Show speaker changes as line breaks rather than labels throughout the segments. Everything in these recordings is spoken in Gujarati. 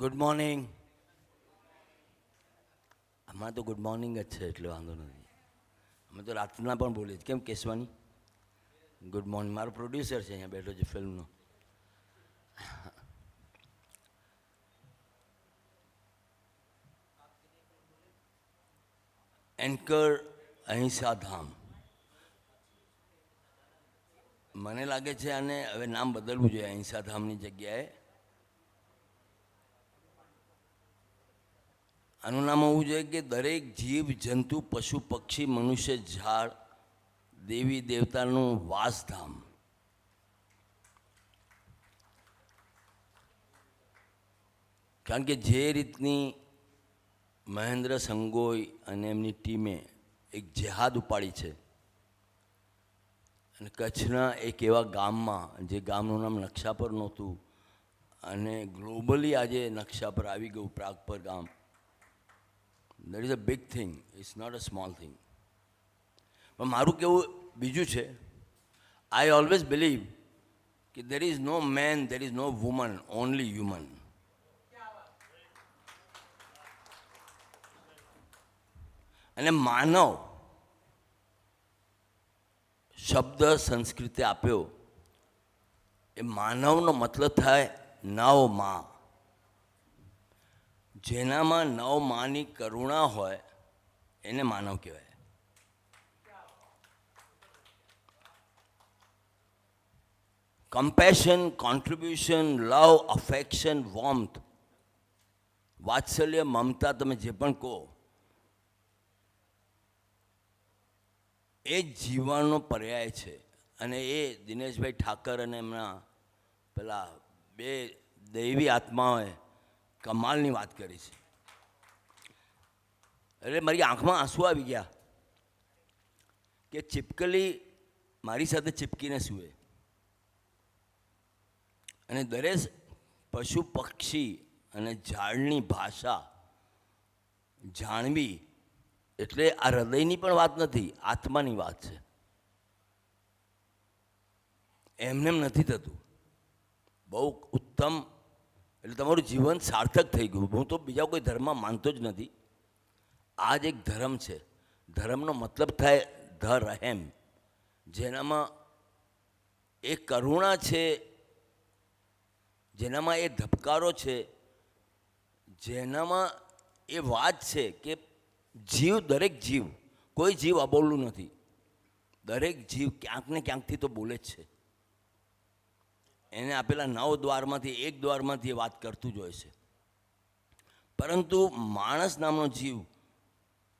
Good morning. આમાં તો ગુડ મોર્નિંગ જ છે એટલે વાંધો નથી. અમે તો રાતના પણ બોલીએ છીએ. કેમ કેશવાની? Good morning. મારો પ્રોડ્યુસર છે અહીંયા બેઠો છે ફિલ્મનો. એન્કર અહિંસા ધામ. મને લાગે છે આને હવે નામ બદલવું જોઈએ અહિંસા ધામની જગ્યાએ. આનું નામ હોવું જોઈએ કે દરેક જીવ જંતુ પશુ પક્ષી મનુષ્ય ઝાડ દેવી દેવતાનું વાસધામ. કારણ કે જે રીતની મહેન્દ્ર સંગોઈ અને એમની ટીમે એક જેહાદ ઉપાડી છે અને કચ્છના એક એવા ગામમાં, જે ગામનું નામ નકશા પર નહોતું અને ગ્લોબલી આજે નકશા પર આવી ગયું, પ્રાગપર ગામ. That is a big thing, it's not a small thing. પણ મારું કહેવું બીજું છે. આઈ ઓલવેઝ બિલીવ કે there is no man, there is no woman, only human. અને માનવ શબ્દ સંસ્કૃતે આપ્યો, એ માનવનો મતલબ થાય નવ માં. જેનામાં નવ માની કરુણા હોય એને માનવ કહેવાય. કમ્પેશન, કોન્ટ્રીબ્યુશન, લવ, અફેક્શન, વોર્મથ, વાત્સલ્ય, મમતા, તમે જે પણ કહો, એ જ જીવવાનો પર્યાય છે. અને એ દિનેશભાઈ ઠાકર અને એમના પેલા બે દૈવી આત્માઓએ કમાલની વાત કરી છે. એટલે મારી આંખમાં આંસુ આવી ગયા કે ચીપકલી મારી સાથે ચીપકીને સૂવે અને દરેક પશુ પક્ષી અને ઝાડની ભાષા જાણવી. એટલે આ હૃદયની પણ વાત નથી, આત્માની વાત છે. એમનેમ નથી થતું. બહુ ઉત્તમ. એટલે તમારું જીવન સાર્થક થઈ ગયું. હું તો બીજા કોઈ ધર્મમાં માનતો જ નથી. આ જ એક ધર્મ છે. ધર્મનો મતલબ થાય ધ રહેમ, જેનામાં એ કરુણા છે, જેનામાં એ ધબકારો છે, જેનામાં એ વાત છે કે જીવ, દરેક જીવ, કોઈ જીવ અબોલું નથી. દરેક જીવ ક્યાંક ને ક્યાંકથી તો બોલે જ છે. એને આપેલા 9 દ્વારમાંથી એક દ્વારમાંથી એ વાત કરતું જ હોય છે. પરંતુ માણસ નામનો જીવ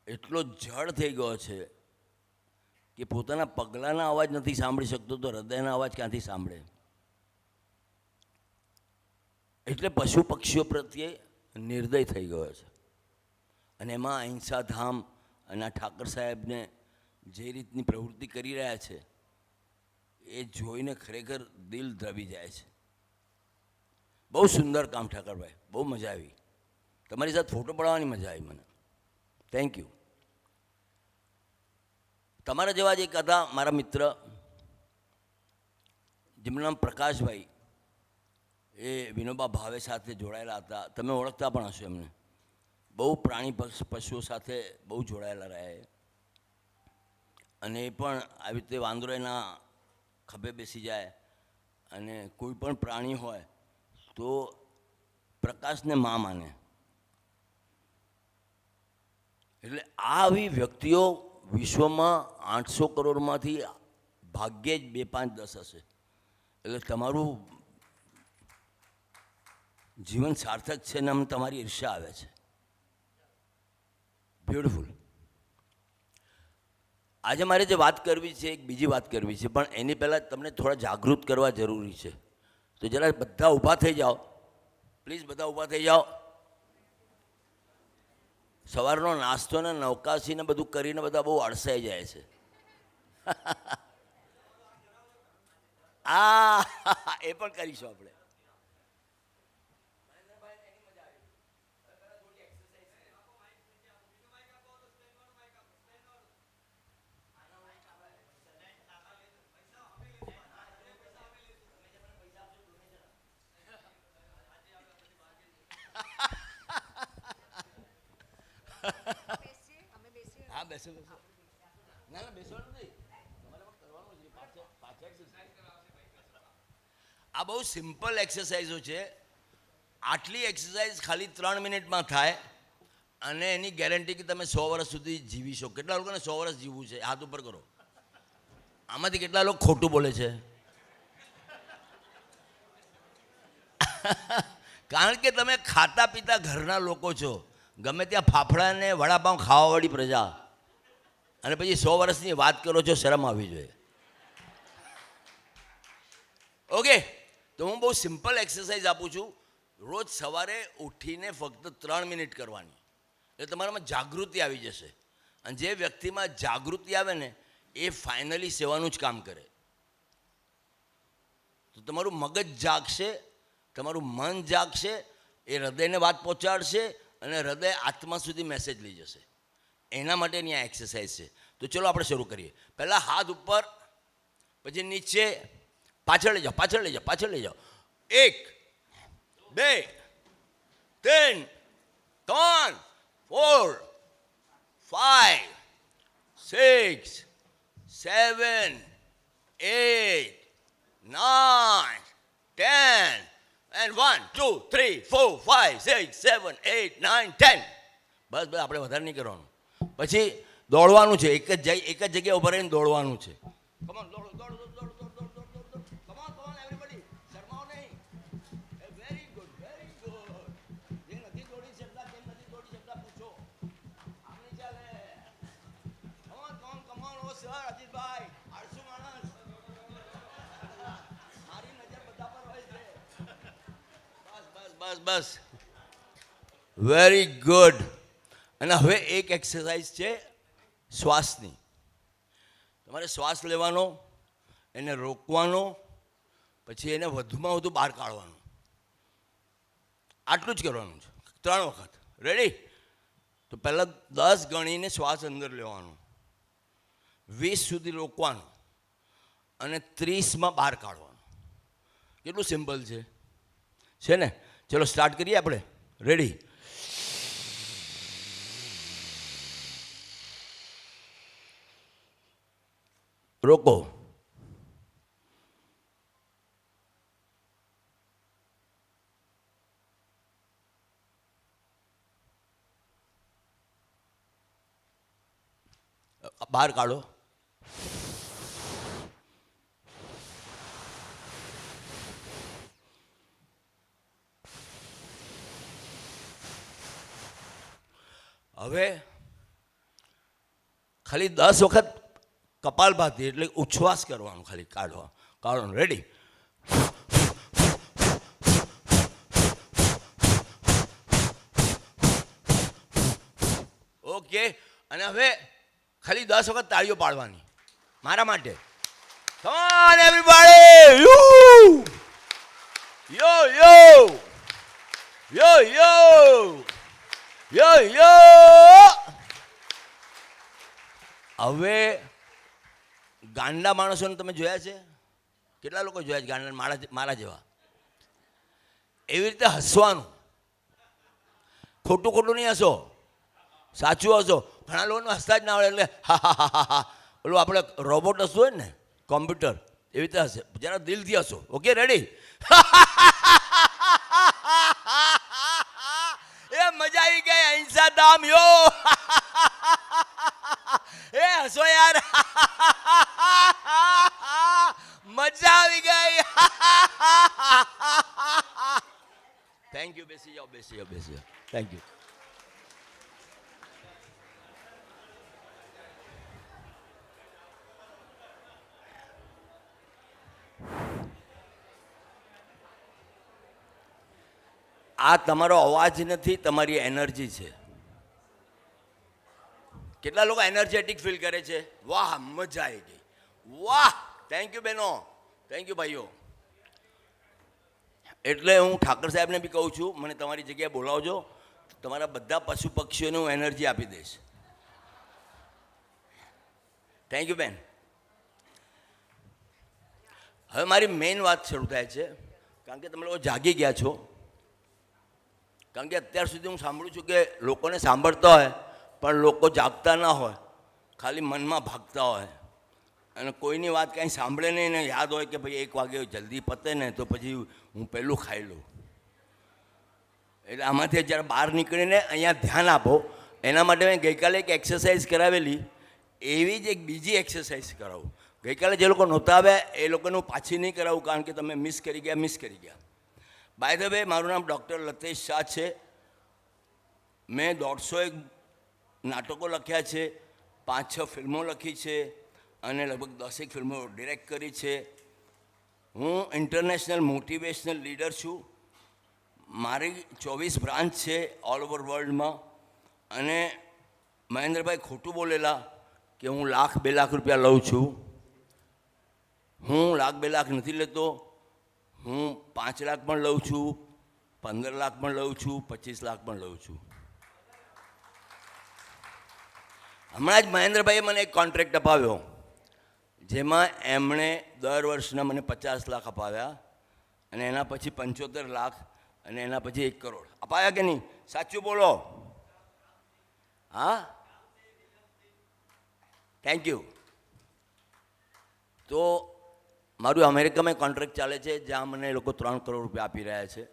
એટલો જડ થઈ ગયો છે કે પોતાના પગલાંના અવાજ નથી સાંભળી શકતો, તો હૃદયના અવાજ ક્યાંથી સાંભળે? એટલે પશુ પક્ષીઓ પ્રત્યે નિર્દય થઈ ગયો છે. અને એમાં અહિંસા ધામ અને ઠાકર સાહેબને જે રીતની પ્રવૃત્તિ કરી રહ્યા છે એ જોઈને ખરેખર દિલ દ્રવી જાય છે. બહુ સુંદર કામ ઠાકરભાઈ, બહુ મજા આવી. તમારી સાથે ફોટો પડાવવાની મજા આવી મને. Thank you. તમારા જેવા જ એક હતા મારા મિત્ર, જેમનું નામ પ્રકાશભાઈ. એ વિનોબા ભાવે સાથે જોડાયેલા હતા. તમે ઓળખતા પણ હશો એમને. બહુ પ્રાણી પશુઓ સાથે બહુ જોડાયેલા રહ્યા. અને એ પણ આવી રીતે વાંદરાના ખભે બેસી જાય અને કોઈ પણ પ્રાણી હોય તો પ્રકાશને માં માને. એટલે આવી વ્યક્તિઓ વિશ્વમાં 800 કરોડમાંથી ભાગ્યે જ 2, 5, 10 હશે. એટલે તમારું જીવન સાર્થક છે ને અમને તમારી ઈર્ષ્યા આવે છે. બ્યુટિફુલ. આજે મારે જે વાત કરવી છે, એક બીજી વાત કરવી છે, પણ એની પહેલાં તમને થોડા જાગૃત કરવા જરૂરી છે. તો જરા બધા ઊભા થઈ જાઓ પ્લીઝ, બધા ઊભા થઈ જાઓ. સવારનો નાસ્તો ને નવકાશીને બધું કરીને બધા બહુ અળસાઈ જાય છે. આ એ પણ કરીશું આપણે. બેસો બેસો. ના ના બેસવાનું નહીં, તમારે કરવાનું છે પાછળ આ બહુ સિમ્પલ એક્સરસાઇઝો છે. આટલી એક્સરસાઇઝ ખાલી 3 મિનિટમાં થાય અને એની ગેરંટી કે તમે 100 વર્ષ સુધી જીવી શકો. કેટલા લોકોને 100 વર્ષ જીવવું છે? હાથ ઉપર કરો. આમાંથી કેટલા લોકો ખોટું બોલે છે? કારણ કે તમે ખાતા પીતા ઘરના લોકો છો. ગમે ત્યાં ફાફડા ને વડાપાઉં ખાવાવાળી પ્રજા, અને પછી 100 વર્ષની વાત કરો છો. શરમ આવવી જોઈએ. ઓકે, તો હું બહુ સિમ્પલ એક્સરસાઇઝ આપું છું. રોજ સવારે ઉઠીને ફક્ત 3 મિનિટ કરવાની, એટલે તમારામાં જાગૃતિ આવી જશે. અને જે વ્યક્તિમાં જાગૃતિ આવે ને એ ફાઇનલી સેવાનું જ કામ કરે. તો તમારું મગજ જાગશે, તમારું મન જાગશે, એ હૃદયને વાત પહોંચાડશે અને હૃદય આત્મા સુધી મેસેજ લઈ જશે. એના માટેની આ એક્સરસાઇઝ છે. તો ચલો આપણે શરૂ કરીએ. પહેલાં હાથ ઉપર, પછી નીચે, પાછળ લઈ જાઓ, પાછળ લઈ જાઓ, પાછળ લઈ જાઓ. 1 2 3 4 5 6 7 8 9 10 and 1 2 3 4 5 6 7 8 9 10. બસ બસ, આપણે વધારે નહીં કરવાનું. પછી દોડવાનું છે. એક જ જગ્યાએ ઉભા રહીને દોડવાનું છે. કમ ઓન, દોડો દોડો દોડો દોડો દોડો દોડો. કમ ઓન એવરીબડી, શરમાઓ નહીં. Very good, very good. જે નથી દોડી શકતા, કેમ નથી દોડી શકતા પૂછો. આપણી ચાલે. Come on oh sir Ajitbhai, આળસુ માણસ. મારી નજર બધા પર હોય છે. બસ બસ બસ બસ, વેરી ગુડ. અને હવે એક એક્સરસાઇઝ છે શ્વાસની. તમારે શ્વાસ લેવાનો, એને રોકવાનો, પછી એને વધુમાં વધુ બહાર કાઢવાનું. આટલું જ કરવાનું છે 3 વખત. રેડી? તો પહેલાં 10 ગણીને શ્વાસ અંદર લેવાનો, 20 સુધી રોકવાનું અને 30માં બહાર કાઢવાનું. કેટલું સિમ્પલ છે ને? ચલો સ્ટાર્ટ કરીએ આપણે. રેડી? રોકો. બહાર કાઢો. હવે ખાલી 10 વખત કપાલભાતી એટલે ઉચ્છ્વાસ કરવાનું, ખાલી કાઢવાનું. રેડી? ઓકે. અને હવે ખાલી 10 વખત તાળીઓ પાડવાની મારા માટે. કમ ઓન એવરીબોડી, યો યો યો યો યો યો. હવે ગાંડા માણસોને તમે જોયા છે? કેટલા લોકો જોયા છે ગાંડા મારા જેવા? એવી રીતે હસવાનું. ખોટું ખોટું નહીં હસો, સાચું હસો. ઘણા લોકોને હસતા જ ના આવડે એટલે હા હા હા હા. ઓલું આપણે રોબોટ હસવું હોય ને, કોમ્પ્યુટર, એવી રીતે હશે. જરા દિલથી હસો. Okay, ready? એ મજા આવી ગઈ. અહિંસા ધામ યો. એ હસો યાર, મજા આવી ગઈ. Thank you. બેસી જાઓ, બેસી જાઓ, બેસી જાઓ. Thank you. આ તમારો અવાજ નથી, તમારી એનર્જી છે. કેટલા લોકો એનર્જેટિક ફીલ કરે છે? વાહ, મજા આવી ગઈ. વાહ, થેન્ક યુ બહેનો, થેન્ક યુ ભાઈઓ. એટલે હું ઠાકર સાહેબને બી કહું છું, મને તમારી જગ્યાએ બોલાવજો. તમારા બધા પશુ પક્ષીઓને હું એનર્જી આપી દઈશ. થેન્ક યુ બેન. હવે મારી મેઇન વાત શરૂ થાય છે, કારણ કે તમે લોકો જાગી ગયા છો. કારણ કે અત્યાર સુધી હું સાંભળું છું કે લોકોને સાંભળતા હોય પણ લોકો જાગતા ના હોય. ખાલી મનમાં ભાગતા હોય અને કોઈની વાત કાંઈ સાંભળે નહીં ને યાદ હોય કે ભાઈ 1 વાગે જલ્દી પતે ને તો પછી હું પહેલું ખાઈ લઉં. એટલે આમાંથી જ્યારે બહાર નીકળીને અહીંયા ધ્યાન આપો. એના માટે મેં ગઈકાલે એક એક્સરસાઇઝ કરાવેલી, એવી જ એક બીજી એક્સરસાઇઝ કરાવું. ગઈકાલે જે લોકો નહોતા આવ્યા એ લોકોનું પાછી નહીં કરાવું, કારણ કે તમે મિસ કરી ગયા. બાય ધ વે, મારું નામ ડૉક્ટર લતેશ શાહ છે. મેં 150 નાટકો લખ્યા છે, 5-6 ફિલ્મો લખી છે અને લગભગ 10 ફિલ્મો ડિરેક્ટ કરી છે. હું ઇન્ટરનેશનલ મોટિવેશનલ લીડર છું. મારી 24 બ્રાન્ચ છે ઓલ ઓવર વર્લ્ડમાં. અને મહેન્દ્રભાઈ ખોટું બોલેલા કે હું 1,00,000-2 લાખ રૂપિયા લઉં છું. હું 1,00,000-2 લાખ નથી લેતો. હું 5 લાખ પણ લઉં છું, 15 લાખ પણ લઉં છું, 25 લાખ પણ લઉં છું. હમણાં જ મહેન્દ્રભાઈએ મને એક કોન્ટ્રાક્ટ અપાવ્યો, જેમાં એમણે દર વર્ષના મને 50 લાખ અપાવ્યા અને એના પછી 75 લાખ અને એના પછી 1 કરોડ અપાયા કે નહીં? સાચું બોલો. હા, થેન્ક યુ. તો મારું અમેરિકામાં કોન્ટ્રાક્ટ ચાલે છે, જ્યાં મને એ લોકો 3 કરોડ રૂપિયા આપી રહ્યા છે.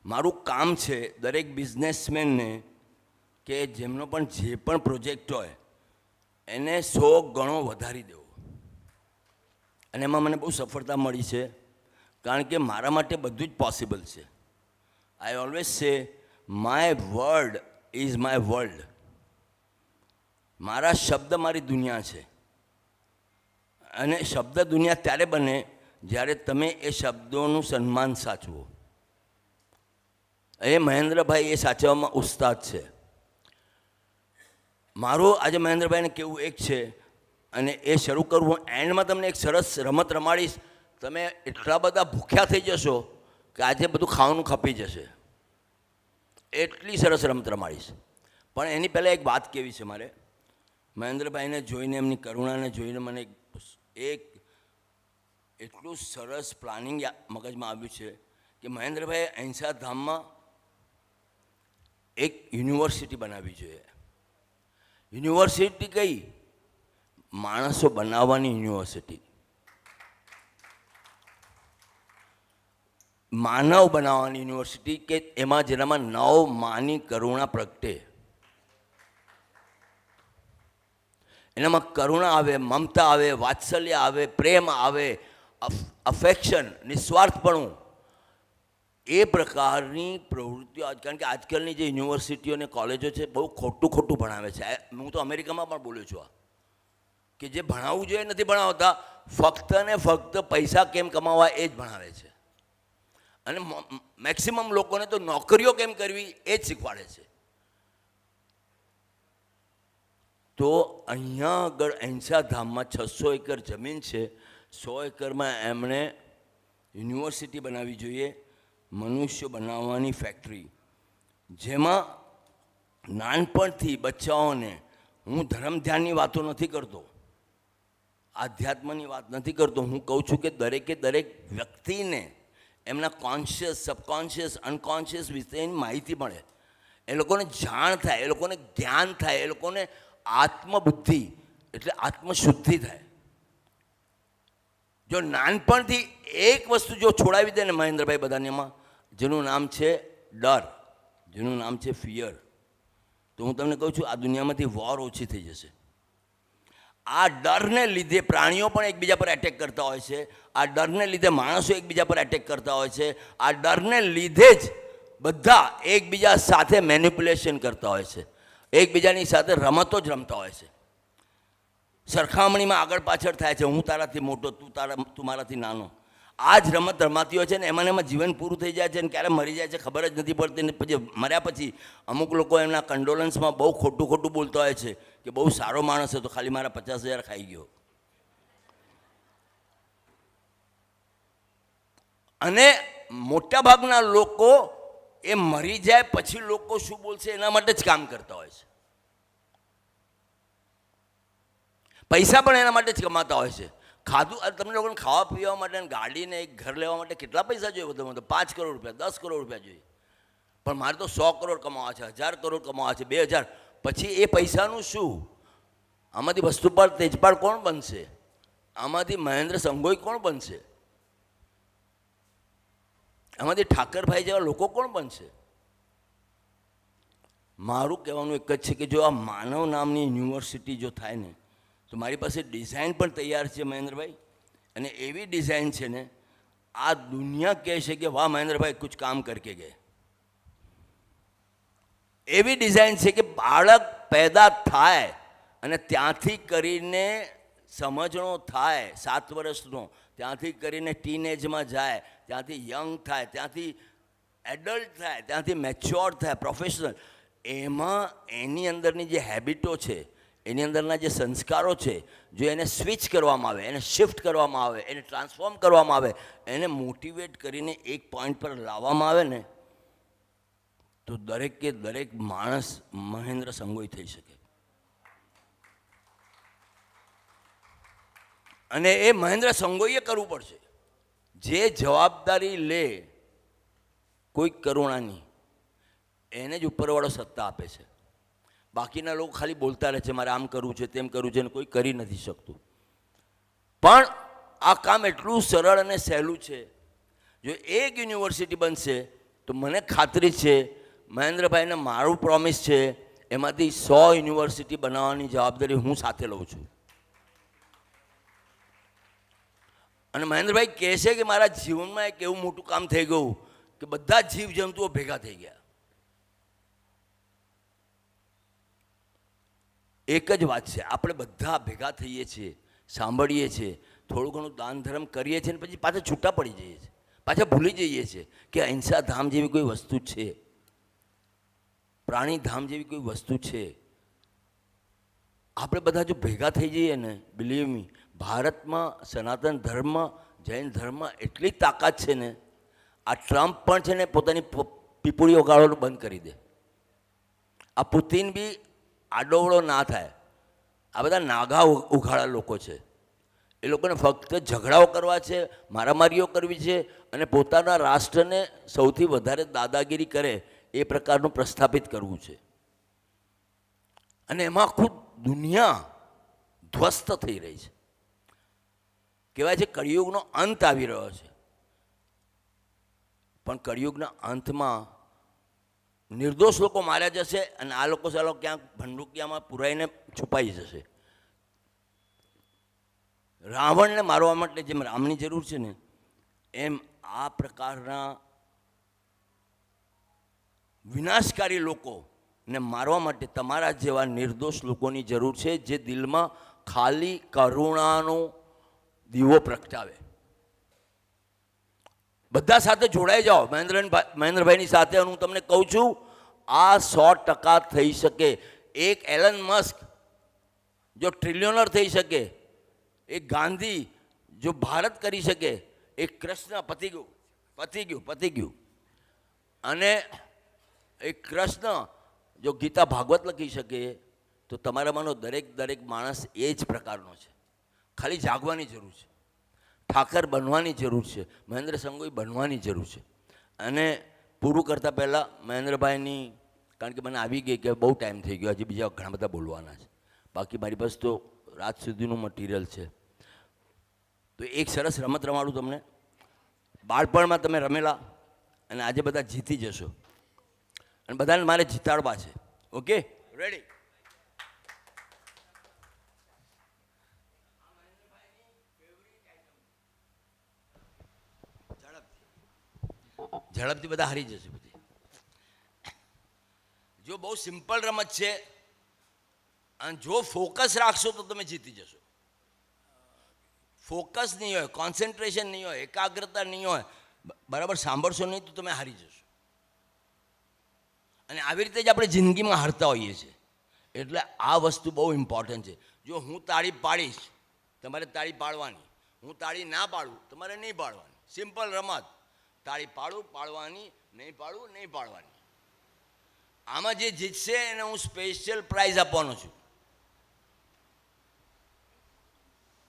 મારું કામ છે દરેક બિઝનેસમેનને કે જેમનો પણ જે પણ પ્રોજેક્ટ હોય એને 100 ગણો વધારી દેવો. અને એમાં મને બહુ સફળતા મળી છે, કારણ કે મારા માટે બધું જ પોસિબલ છે. I always say my word is my world. મારા શબ્દ મારી દુનિયા છે. અને શબ્દ દુનિયા ત્યારે બને જ્યારે તમે એ શબ્દોનું સન્માન સાચવો. એ મહેન્દ્રભાઈ એ સાચવવામાં ઉસ્તાદ છે. મારું આજે મહેન્દ્રભાઈને કેવું એક છે, અને એ શરૂ કરવું. એન્ડમાં તમને એક સરસ રમત રમાડીશ. તમે એટલા બધા ભૂખ્યા થઈ જશો કે આજે બધું ખાવાનું ખપી જશે. એટલી સરસ રમત રમાડીશ. પણ એની પહેલાં એક વાત કહેવી છે મારે. મહેન્દ્રભાઈને જોઈને, એમની કરુણાને જોઈને મને એક એટલું સરસ પ્લાનિંગ મગજમાં આવ્યું છે કે મહેન્દ્રભાઈએ અહિંસા ધામમાં એક યુનિવર્સિટી બનાવવી જોઈએ. યુનિવર્સિટી કઈ? માણસો બનાવવાની યુનિવર્સિટી, માનવ બનાવવાની યુનિવર્સિટી, કે એમાં જેનામાં નવ માની કરુણા પ્રગટે. એનામાં કરુણા આવે, મમતા આવે, વાત્સલ્ય આવે, પ્રેમ આવે, અફેક્શન, નિસ્વાર્થપણું. એ પ્રકારની પ્રવૃત્તિઓ. કારણ કે આજકાલની જે યુનિવર્સિટીઓ અને કોલેજો છે બહુ ખોટું ભણાવે છે. હું તો અમેરિકામાં પણ બોલ્યો છું કે જે ભણાવવું જોઈએ નથી ભણાવતા. ફક્ત ને ફક્ત પૈસા કેમ કમાવા એ જ ભણાવે છે. અને મેક્સિમમ લોકોને તો નોકરીઓ કેમ કરવી એ જ શીખવાડે છે. તો અહીંયા આગળ અહિંસા ધામમાં 600 એકર જમીન છે. 100 એકરમાં એમણે યુનિવર્સિટી બનાવવી જોઈએ, મનુષ્ય બનાવવાની ફેક્ટરી, જેમાં નાનપણથી બચ્ચાઓને, હું ધર્મ ધ્યાનની વાતો નથી કરતો, આધ્યાત્મની વાત નથી કરતો. હું કહું છું કે દરેકે દરેક વ્યક્તિને એમના કોન્શિયસ, સબકોન્શિયસ, અનકોન્શિયસ વિશેની માહિતી મળે. એ લોકોને જાણ થાય, એ લોકોને જ્ઞાન થાય, એ લોકોને આત્મબુદ્ધિ એટલે આત્મશુદ્ધિ થાય. જો નાનપણથી એક વસ્તુ જો છોડાવી દે ને મહેન્દ્રભાઈ બધાનેમાં, જેનું નામ છે ડર, જેનું નામ છે ફિયર, તો હું તમને કહું છું આ દુનિયામાંથી વોર ઓછી થઈ જશે. આ ડરને લીધે પ્રાણીઓ પણ એકબીજા પર એટેક કરતા હોય છે. આ ડરને લીધે માણસો એકબીજા પર એટેક કરતા હોય છે. આ ડરને લીધે જ બધા એકબીજા સાથે મેનિપ્યુલેશન કરતા હોય છે, એકબીજાની સાથે રમતો જ રમતા હોય છે. સરખામણીમાં આગળ પાછળ થાય છે. હું તારાથી મોટો, તું મારાથી નાનો. આ જ રમત રમાતી હોય છે ને એમાં જીવન પૂરું થઈ જાય છે અને ક્યારે મરી જાય છે ખબર જ નથી પડતી. ને પછી મર્યા પછી અમુક લોકો એમના કંડોલન્સમાં બહુ ખોટું બોલતા હોય છે કે બહુ સારો માણસ હતો, ખાલી મારા 50,000 ખાઈ ગયો. અને મોટાભાગના લોકો એ મરી જાય પછી લોકો શું બોલશે એના માટે જ કામ કરતા હોય છે. પૈસા પણ એના માટે જ કમાતા હોય છે. ખાધું, તમને લોકોને ખાવા પીવા માટે, ગાડીને એક ઘર લેવા માટે કેટલા પૈસા જોઈએ? વધુમાં વધુ 5 કરોડ રૂપિયા, 10 કરોડ રૂપિયા જોઈએ. પણ મારે તો 100 કરોડ કમાવા છે, 1000 કરોડ કમાવા છે, 2000. પછી એ પૈસાનું શું? આમાંથી વસ્તુપાલ તેજપાલ કોણ બનશે? આમાંથી મહેન્દ્ર સંગોઈ કોણ બનશે? આમાંથી ઠાકરભાઈ જેવા લોકો કોણ બનશે? મારું કહેવાનું એક જ છે કે જો આ માનવ નામની યુનિવર્સિટી જો થાય ને તો મારી પાસે ડિઝાઇન પણ તૈયાર છે મહેન્દ્રભાઈ, અને એવી ડિઝાઇન છે ને આ દુનિયા કહે છે કે વાહ મહેન્દ્રભાઈ કુછ કામ કરકે ગયે. એવી ડિઝાઇન છે કે બાળક પેદા થાય અને ત્યાંથી કરીને સમજણો થાય 7 વર્ષનો, ત્યાંથી કરીને ટીનેજમાં જાય, ત્યાંથી યંગ થાય, ત્યાંથી એડલ્ટ થાય, ત્યાંથી મેચ્યોર થાય, પ્રોફેશનલ, એમાં એની અંદરની જે હેબિટો છે, એની અંદરના જે સંસ્કારો છે, જો એને સ્વિચ કરવામાં આવે, એને શિફ્ટ કરવામાં આવે, એને ટ્રાન્સફોર્મ કરવામાં આવે, એને મોટિવેટ કરીને એક પોઈન્ટ પર લાવવામાં આવે ને તો દરેકે દરેક માણસ મહેન્દ્ર સંગોઈ થઈ શકે. અને એ મહેન્દ્ર સંગોઈએ કરવું પડશે. જે જવાબદારી લે કોઈ કરુણાની, એને જ ઉપરવાળો સત્તા આપે છે. બાકીના લોકો ખાલી બોલતા રહે છે મારે આમ કરવું છે તેમ કરવું છે, અને કોઈ કરી નથી શકતું. પણ આ કામ એટલું સરળ અને સહેલું છે. જો એક યુનિવર્સિટી બનશે તો મને ખાતરી છે, મહેન્દ્રભાઈને મારું પ્રોમિસ છે, એમાંથી 100 યુનિવર્સિટી બનાવવાની જવાબદારી હું સાથે લઉં છું. અને મહેન્દ્રભાઈ કહે છે કે મારા જીવનમાં એક એવું મોટું કામ થઈ ગયું કે બધા જીવજંતુઓ ભેગા થઈ ગયા. એક જ વાત છે, આપણે બધા ભેગા થઈએ છીએ, સાંભળીએ છીએ, થોડું ઘણું દાન ધર્મ કરીએ છીએ, અને પછી પાછા છૂટા પડી જઈએ છીએ, પાછા ભૂલી જઈએ છીએ કે અહિંસા ધામ જેવી કોઈ વસ્તુ છે, પ્રાણી ધામ જેવી કોઈ વસ્તુ છે. આપણે બધા જો ભેગા થઈ જઈએ ને, બિલીવ મી, ભારતમાં સનાતન ધર્મ, જૈન ધર્મ એટલી તાકાત છે ને, આ ટ્રમ્પ પણ છે ને પોતાની પીપુડી ઓગાળવાનું બંધ કરી દે. આ પુતિન બી આડોવળો ના થાય. આ બધા નાગા ઉઘાડા લોકો છે. એ લોકોને ફક્ત ઝઘડાઓ કરવા છે, મારામારીઓ કરવી છે, અને પોતાના રાષ્ટ્રને સૌથી વધારે દાદાગીરી કરે એ પ્રકારનું પ્રસ્થાપિત કરવું છે. અને એમાં ખુદ દુનિયા ધ્વસ્ત થઈ રહી છે. કહેવાય છે કળિયુગનો અંત આવી રહ્યો છે. પણ કળિયુગના અંતમાં નિર્દોષ લોકો માર્યા જશે, અને આ લોકો ચાલો ક્યાંક ભંડુકિયામાં પુરાઈને છુપાઈ જશે. રાવણને મારવા માટે જેમ રામની જરૂર છે ને, એમ આ પ્રકારના વિનાશકારી લોકોને મારવા માટે તમારા જેવા નિર્દોષ લોકોની જરૂર છે, જે દિલમાં ખાલી કરુણાનો દીવો પ્રગટાવે. બધા સાથે જોડાઈ જાઓ, મહેન્દ્રભાઈની સાથે. હું તમને કહું છું આ 100% થઈ શકે. એક એલન મસ્ક જો ટ્રિલિયનર થઈ શકે, એક ગાંધી જો ભારત કરી શકે, એક કૃષ્ણ પતી ગયું. અને એક કૃષ્ણ જો ગીતા ભાગવત લખી શકે, તો તમારામાંનો દરેક માણસ એ જ પ્રકારનો છે. ખાલી જાગવાની જરૂર છે, ઠાકર બનવાની જરૂર છે, મહેન્દ્ર સંગોઈ બનવાની જરૂર છે. અને પૂરું કરતાં પહેલાં મહેન્દ્રભાઈની, કારણ કે મને આવી ગઈ કે બહુ ટાઈમ થઈ ગયો, હજી બીજા ઘણા બધા બોલવાના છે, બાકી મારી પાસે તો રાત સુધીનું મટીરિયલ છે. તો એક સરસ રમત રમાડું તમને. બાળપણમાં તમે રમેલા અને આજે બધા જીતી જશો, અને બધાને મારે જીતાડવા છે. Okay, ready? ઝડપથી બધા હારી જશે બધી. જો બહુ સિમ્પલ રમત છે, અને જો ફોકસ રાખશો તો તમે જીતી જશો. ફોકસ નહીં હોય, કોન્સન્ટ્રેશન નહીં હોય, એકાગ્રતા નહીં હોય, બરાબર સાંભળશો નહીં તો તમે હારી જશો. અને આવી રીતે જ આપણે જિંદગીમાં હારતા હોઈએ છીએ. એટલે આ વસ્તુ બહુ ઇમ્પોર્ટન્ટ છે. જો હું તાળી પાડીશ, તમારે તાળી પાડવાની. હું તાળી ના પાડું, તમારે નહીં પાડવાની. સિમ્પલ રમત. તાળી પાડવાની, નહીં પાડવાની. આમાં જે જીતશે એને હું સ્પેશિયલ પ્રાઇઝ આપવાનો છું.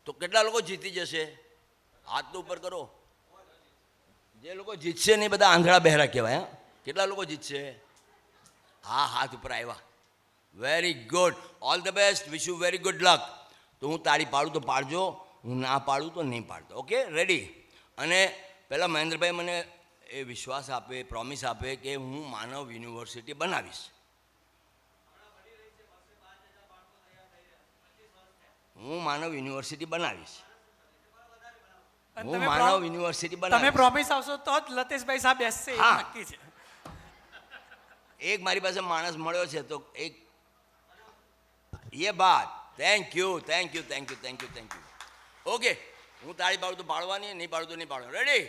તો કેટલા લોકો જીતી જશે? હાથ તો ઉપર કરો. જે લોકો જીતશે નહીં બધા આંધળા બહેરા કહેવાય. કેટલા લોકો જીતશે? હા, હાથ ઉપર આવ્યા. Very good, all the best, wish you very good luck. તો હું તાળી પાડું તો પાડજો, હું ના પાડું તો નહીં પાડતો. Okay, ready? અને પહેલાં મહેન્દ્રભાઈ મને એ વિશ્વાસ આપે, પ્રોમિસ આપે કે હું માનવ યુનિવર્સિટી બનાવીશ. હું માનવ યુનિવર્સિટી બનાવીશ. હું માનવ યુનિવર્સિટી બનાવીશ.
તમે પ્રોમિસ આવશો તો જ લતેશભાઈ સાહેબ બેસશે, એ
હા.
નક્કી છે.
એક મારી પાસે માણસ મળ્યો છે તો એક ये बात. Thank you, thank you, thank you, thank you, thank you. Okay, હું તાળી પાડું તો પાડવાની, નહીં પાડું તો નહીં પાડવાનું. રેડી?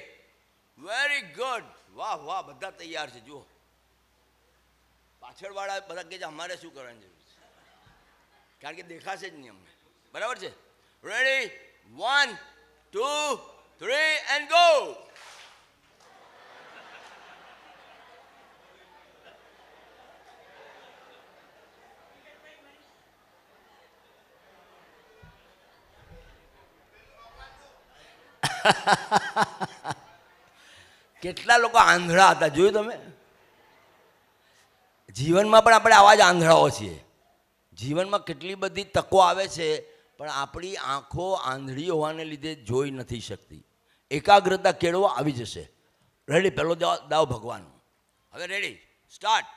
Very good. વાહ વાહ, બધા તૈયાર છે. જુઓ પાછળવાળા બધા કે છે અમારે શું કરવાની જરૂર છે, કારણ કે દેખાશે જ નહીં અમને. બરાબર છે? રેડી? 1 2 3 and go. કેટલા લોકો આંધળા હતા, જોયું તમે? જીવનમાં પણ આપણે આવા જ આંધળાઓ છીએ. જીવનમાં કેટલી બધી તકો આવે છે, પણ આપણી આંખો આંધળી હોવાને લીધે જોઈ નથી શકતી. એકાગ્રતા કેળવો, આવી જશે. રેડી? પહેલો દાવ ભગવાન. હવે રેડી? સ્ટાર્ટ.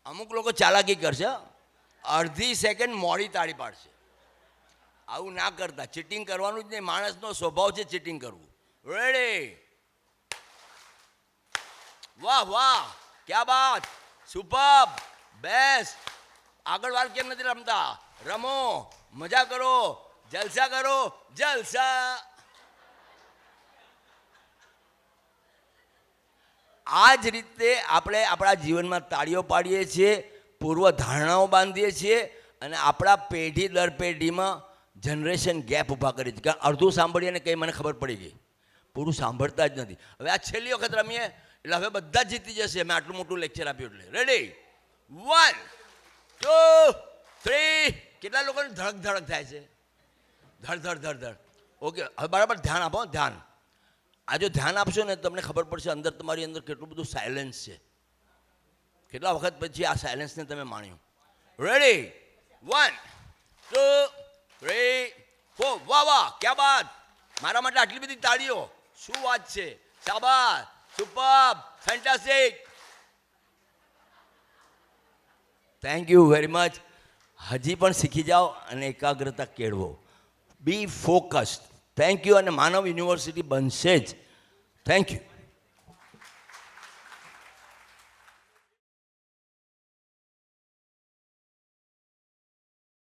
અમુક લોકો ચાલાકી કરશે, અડધી સેકન્ડ મોડી તાળી પાડશે. આવું ના કરતા, ચીટિંગ કરવાનું જ નહીં. માણસનો સ્વભાવ છે ચીટિંગ કરવું. રેડી? વાહ વાહ, ક્યા બાત, સુપર, બેસ્ટ. આગળ વાર કેમ નથી રમતા? રમો, મજા કરો, જલસા કરો, જલસા. આ જ રીતે આપણે આપણા જીવનમાં તાળીઓ પાડીએ છીએ, પૂર્વ ધારણાઓ બાંધીએ છીએ, અને આપણા પેઢી દર પેઢીમાં જનરેશન ગેપ ઊભા કરી છે. કારણ અડધું સાંભળીએ ને કંઈ મને ખબર પડી ગઈ, પૂરું સાંભળતા જ નથી. હવે આ છેલ્લી વખત રમીએ એટલે હવે બધા જ જીતી જશે. મેં આટલું મોટું લેક્ચર આપ્યું એટલે. રેડી? 1 2 3. કેટલા લોકોને ધડક ધડક થાય છે? ધડ ધડ ધડ ધડ. ઓકે, હવે બરાબર ધ્યાન આપો. ધ્યાન. આ જો ધ્યાન આપશો ને તમને ખબર પડશે અંદર, તમારી અંદર કેટલું બધું સાયલેન્સ છે. કેટલા વખત પછી આ સાયલેન્સને તમે માણ્યું. રેડી? 1 2 3 4. વાહ વાહ, ક્યા બાત. મારા માટે આટલી બધી તાળીઓ, શું વાત છે. શાબાશ, super, fantastic. Thank you very much. હજી પણ શીખી જાઓ અને એકાગ્રતા કેળવો. બી ફોકસ્ડ. Thank you. અને માનવ યુનિવર્સિટી બનશે જ. Thank you.